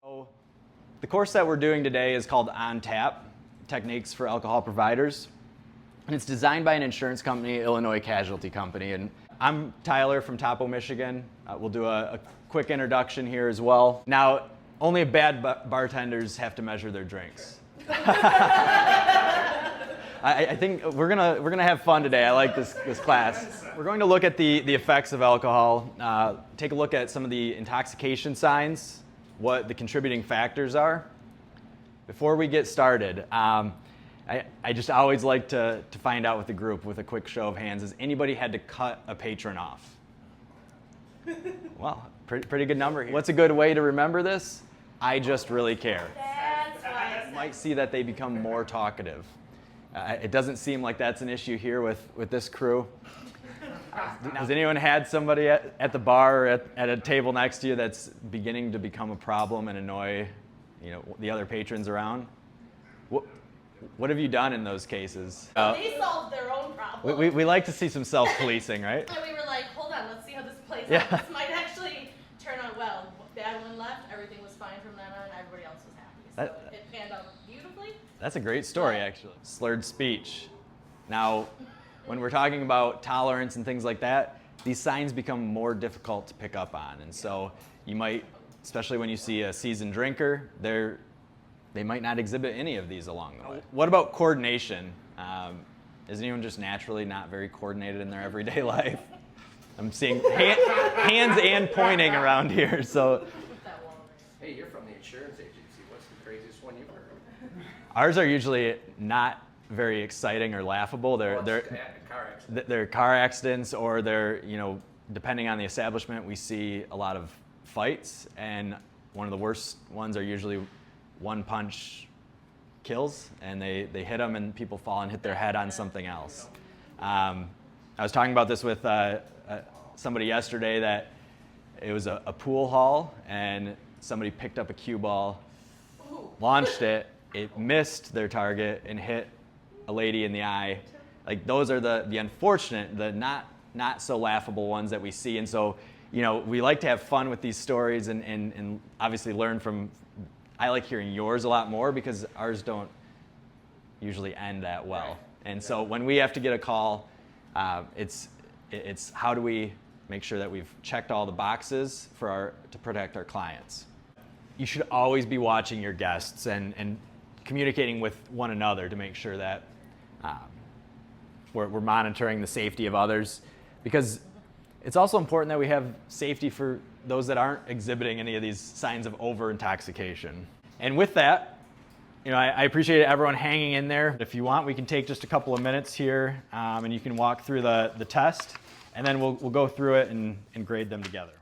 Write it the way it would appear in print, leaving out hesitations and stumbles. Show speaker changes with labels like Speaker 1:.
Speaker 1: So the course that we're doing today is called On Tap, Techniques for Alcohol Providers. And it's designed by an insurance company, Illinois Casualty Company. And I'm Tyler from Topo, Michigan. We'll do a quick introduction here as well. Now, only bad bartenders have to measure their drinks. I think we're gonna have fun today. I like this class. We're going to look at the effects of alcohol, take a look at some of the intoxication signs, what the contributing factors are. Before we get started, I just always like to find out with the group with a quick show of hands, has anybody had to cut a patron off? Well, pretty good number here. What's a good way to remember this? I just really care.
Speaker 2: That's why.
Speaker 1: You might see that they become more talkative. It doesn't seem like that's an issue here with this crew. Has anyone had somebody at the bar or at a table next to you that's beginning to become a problem and annoy, the other patrons around? What have you done in those cases?
Speaker 2: They solved their own problem.
Speaker 1: We like to see some self-policing, right?
Speaker 2: And we were like, hold on, let's see how this plays
Speaker 1: Yeah.
Speaker 2: out. This might actually turn out well. Bad one left, everything was fine from then on, everybody else was happy. So it panned out beautifully.
Speaker 1: That's a great story, actually. Slurred speech. Now, when we're talking about tolerance and things like that, these signs become more difficult to pick up on. And so you might, especially when you see a seasoned drinker, they might not exhibit any of these along the way. What about coordination? Is anyone just naturally not very coordinated in their everyday life? I'm seeing hands and pointing around here. So,
Speaker 3: hey, you're from the insurance agency. What's the craziest one you've heard of?
Speaker 1: ours are usually not very exciting or laughable. They're car accidents, or they're, depending on the establishment, we see a lot of fights, and one of the worst ones are usually one punch kills, and they hit them and people fall and hit their head on something else. I was talking about this with somebody yesterday, that it was a pool hall and somebody picked up a cue ball, launched it, it missed their target and hit a lady in the eye. Like, those are the unfortunate, the not so laughable ones that we see. And so, we like to have fun with these stories and obviously learn from. I like hearing yours a lot more because ours don't usually end that well. And so when we have to get a call, it's how do we make sure that we've checked all the boxes to protect our clients. You should always be watching your guests and communicating with one another to make sure that we're monitoring the safety of others, because it's also important that we have safety for those that aren't exhibiting any of these signs of over-intoxication. And with that, I appreciate everyone hanging in there. If you want, we can take just a couple of minutes here, and you can walk through the test, and then we'll go through it and grade them together.